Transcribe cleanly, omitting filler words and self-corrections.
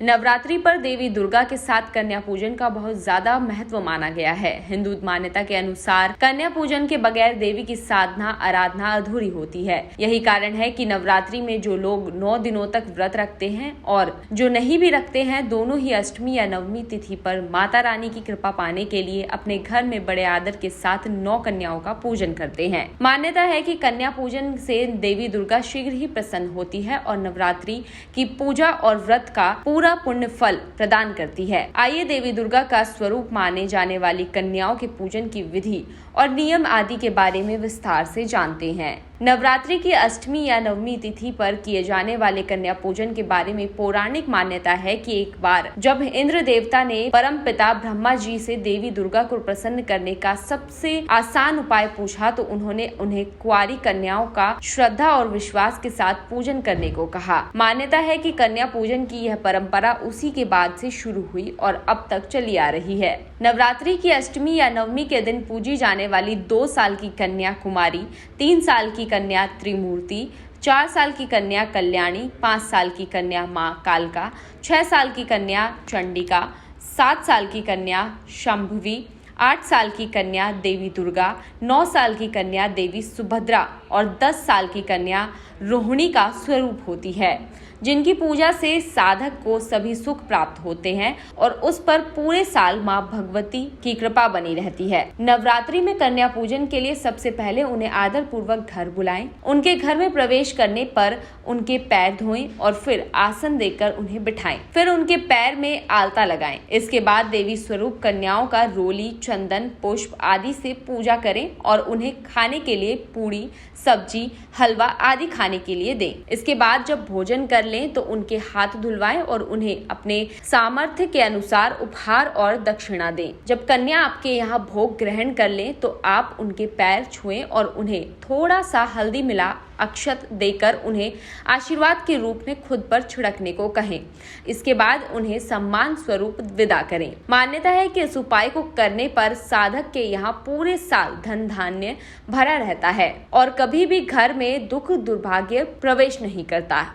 नवरात्रि पर देवी दुर्गा के साथ कन्या पूजन का बहुत ज्यादा महत्व माना गया है। हिंदू मान्यता के अनुसार कन्या पूजन के बगैर देवी की साधना आराधना अधूरी होती है। यही कारण है कि नवरात्रि में जो लोग 9 दिनों तक व्रत रखते हैं और जो नहीं भी रखते हैं, दोनों ही अष्टमी या नवमी तिथि पर माता रानी की कृपा पाने के लिए अपने घर में बड़े आदर के साथ 9 कन्याओं का पूजन करते हैं। मान्यता है कि कन्या पूजन से देवी दुर्गा शीघ्र ही प्रसन्न होती है और नवरात्रि की पूजा और व्रत का पूरा पुण्य फल प्रदान करती है। आइए देवी दुर्गा का स्वरूप माने जाने वाली कन्याओं के पूजन की विधि और नियम आदि के बारे में विस्तार से जानते हैं। नवरात्रि की अष्टमी या नवमी तिथि पर किए जाने वाले कन्या पूजन के बारे में पौराणिक मान्यता है कि एक बार जब इंद्र देवता ने परम पिता ब्रह्मा जी से देवी दुर्गा को प्रसन्न करने का सबसे आसान उपाय पूछा तो उन्होंने उन्हें कुंवारी कन्याओं का श्रद्धा और विश्वास के साथ पूजन करने को कहा। मान्यता है कि कन्या पूजन की यह परंपरा उसी के बाद से शुरू हुई और अब तक चली आ रही है। नवरात्रि की अष्टमी या नवमी के दिन पूजी जाने वाली 2 साल की कन्या कुमारी, 3 साल की कन्या त्रिमूर्ति, 4 साल की कन्या कल्याणी, 5 साल की कन्या माँ कालका, 6 साल की कन्या चंडिका, 7 साल की कन्या शंभवी, 8 साल की कन्या देवी दुर्गा, 9 साल की कन्या देवी सुभद्रा और 10 साल की कन्या रोहिणी का स्वरूप होती है, जिनकी पूजा से साधक को सभी सुख प्राप्त होते हैं और उस पर पूरे साल मां भगवती की कृपा बनी रहती है। नवरात्रि में कन्या पूजन के लिए सबसे पहले उन्हें आदर पूर्वक घर बुलाएं। उनके घर में प्रवेश करने पर उनके पैर धोएं और फिर आसन देकर उन्हें बिठाएं। फिर उनके पैर में आलता लगाएं। इसके बाद देवी स्वरूप कन्याओं का रोली, चंदन, पुष्प आदि से पूजा करें और उन्हें खाने के लिए पूरी, सब्जी, हलवा आदि खाने के लिए दें। इसके बाद जब भोजन कर लें तो उनके हाथ धुलवाएं और उन्हें अपने सामर्थ्य के अनुसार उपहार और दक्षिणा दें। जब कन्या आपके यहाँ भोग ग्रहण कर लें तो आप उनके पैर छुएं और उन्हें थोड़ा सा हल्दी मिला अक्षत देकर उन्हें आशीर्वाद के रूप में खुद पर छिड़कने को कहें। इसके बाद उन्हें सम्मान स्वरूप विदा करें। मान्यता है कि इस उपाय को करने पर साधक के यहाँ पूरे साल धन धान्य भरा रहता है और कभी भी घर में दुख दुर्भाग्य प्रवेश नहीं करता।